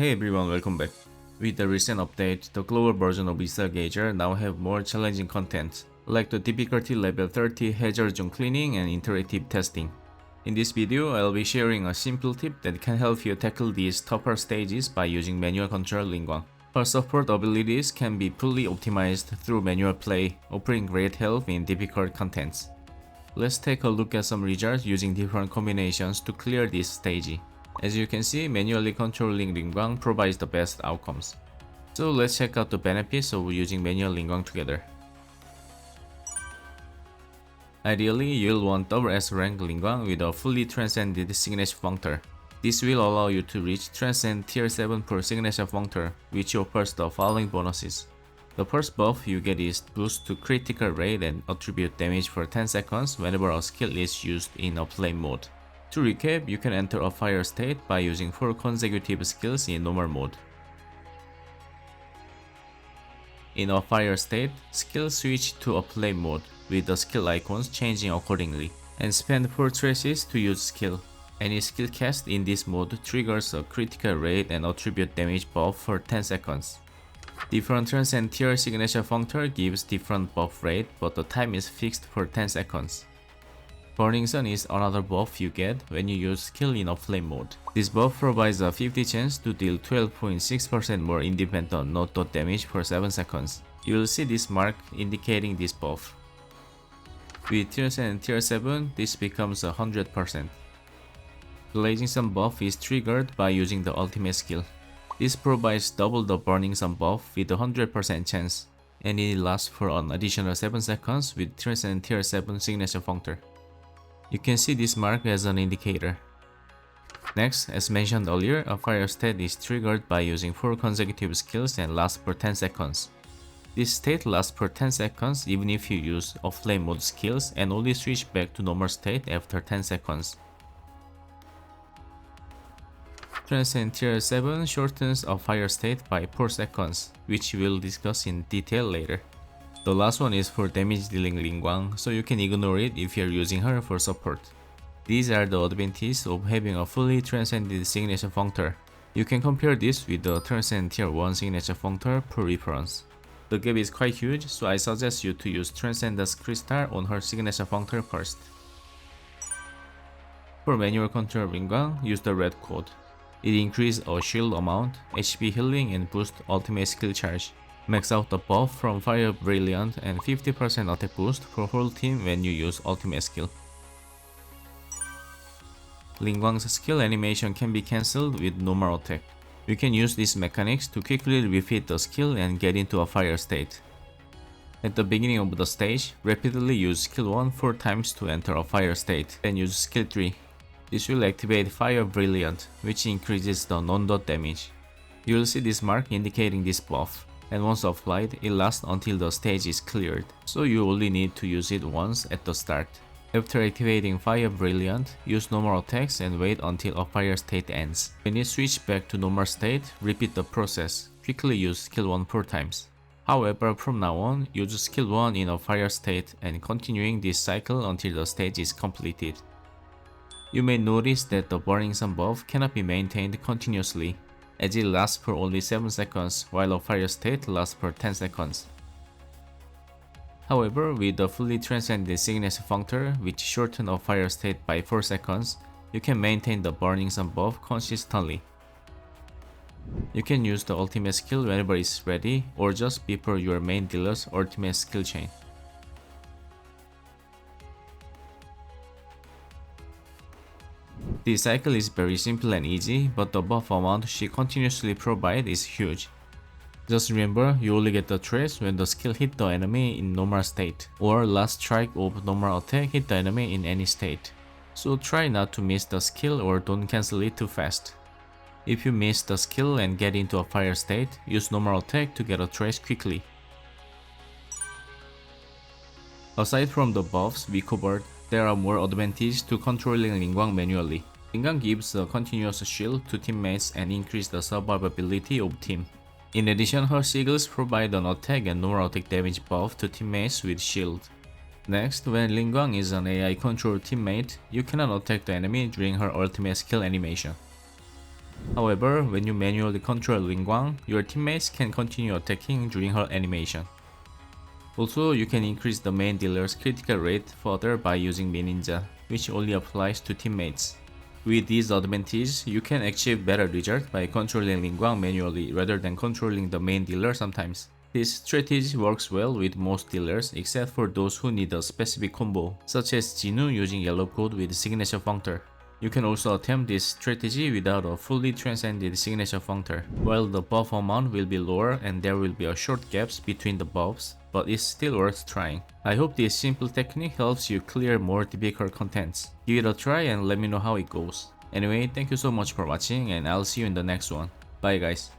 Hey everyone, welcome back. With the recent update, the global version of Missile Gauger now have more challenging content, like the difficulty level 30 hazard zone cleaning and interactive testing. In this video, I'll be sharing a simple tip that can help you tackle these tougher stages by using manual control Lingguang. Her support abilities can be fully optimized through manual play, offering great help in difficult contents. Let's take a look at some results using different combinations to clear this stage. As you can see, manually controlling Lingguang provides the best outcomes. So let's check out the benefits of using manual Lingguang together. Ideally, you'll want double S rank Lingguang with a fully transcended signature functor. This will allow you to reach Transcend Tier 7 per signature functor, which offers the following bonuses. The first buff you get is boost to critical rate and attribute damage for 10 seconds whenever a skill is used in a flame mode. To recap, you can enter a fire state by using 4 consecutive skills in normal mode. In a fire state, skills switch to a flame mode, with the skill icons changing accordingly, and spend 4 traces to use skill. Any skill cast in this mode triggers a critical rate and attribute damage buff for 10 seconds. Different Transcend Tier signature functor gives different buff rate, but the time is fixed for 10 seconds. Burning Sun is another buff you get when you use skill in a flame mode. This buff provides a 50 chance to deal 12.6% more independent not dot damage for 7 seconds. You will see this mark indicating this buff. With Transcend Tier 7, this becomes 100%. Blazing Sun buff is triggered by using the ultimate skill. This provides double the Burning Sun buff with a 100% chance, and it lasts for an additional 7 seconds with Transcend Tier 7 signature functor. You can see this mark as an indicator. Next, as mentioned earlier, a fire state is triggered by using 4 consecutive skills and lasts for 10 seconds. This state lasts for 10 seconds even if you use a flame mode skills and only switch back to normal state after 10 seconds. Transcend Tier 7 shortens a fire state by 4 seconds, which we'll discuss in detail later. The last one is for damage dealing Lingguang, so you can ignore it if you're using her for support. These are the advantages of having a fully transcended signature functor. You can compare this with the Transcend Tier 1 signature functor per reference. The gap is quite huge, so I suggest you to use Transcendence Crystal on her signature functor first. For manual control Lingguang, use the red code. It increases a shield amount, HP healing and boost ultimate skill charge. Max out the buff from Fire Brilliant and 50% attack boost for whole team when you use ultimate skill. Lingguang's skill animation can be cancelled with normal attack. You can use these mechanics to quickly refit the skill and get into a fire state. At the beginning of the stage, rapidly use skill 1 4 times to enter a fire state, then use skill 3. This will activate Fire Brilliant, which increases the non-dot damage. You will see this mark indicating this buff, and once applied, it lasts until the stage is cleared, so you only need to use it once at the start. After activating Fire Brilliant, use normal attacks and wait until a fire state ends. When you switch back to normal state, repeat the process. Quickly use skill 1 4 times. However, from now on, use skill 1 in a fire state and continuing this cycle until the stage is completed. You may notice that the Burning Sun buff cannot be maintained continuously, as it lasts for only 7 seconds while a fire state lasts for 10 seconds. However, with the fully transcended signature functor, which shortens a fire state by 4 seconds, you can maintain the Burning Sun buff consistently. You can use the ultimate skill whenever it's ready or just before your main dealer's ultimate skill chain. This cycle is very simple and easy, but the buff amount she continuously provides is huge. Just remember, you only get the trace when the skill hit the enemy in normal state, or last strike of normal attack hit the enemy in any state. So try not to miss the skill or don't cancel it too fast. If you miss the skill and get into a fire state, use normal attack to get a trace quickly. Aside from the buffs we covered, there are more advantages to controlling Lingguang manually. Lingguang gives a continuous shield to teammates and increases the survivability of team. In addition, her sigils provide an attack and normal attack damage buff to teammates with shield. Next, when Lingguang is an AI controlled teammate, you cannot attack the enemy during her ultimate skill animation. However, when you manually control Lingguang, your teammates can continue attacking during her animation. Also, you can increase the main dealer's critical rate further by using Mininja, which only applies to teammates. With these advantages, you can achieve better results by controlling Lingguang manually rather than controlling the main dealer sometimes. This strategy works well with most dealers except for those who need a specific combo, such as Jinwoo using yellow code with signature functor. You can also attempt this strategy without a fully transcended signature functor, while the buff amount will be lower and there will be a short gaps between the buffs, but it's still worth trying. I hope this simple technique helps you clear more difficult contents. Give it a try and let me know how it goes. Anyway, thank you so much for watching and I'll see you in the next one. Bye guys.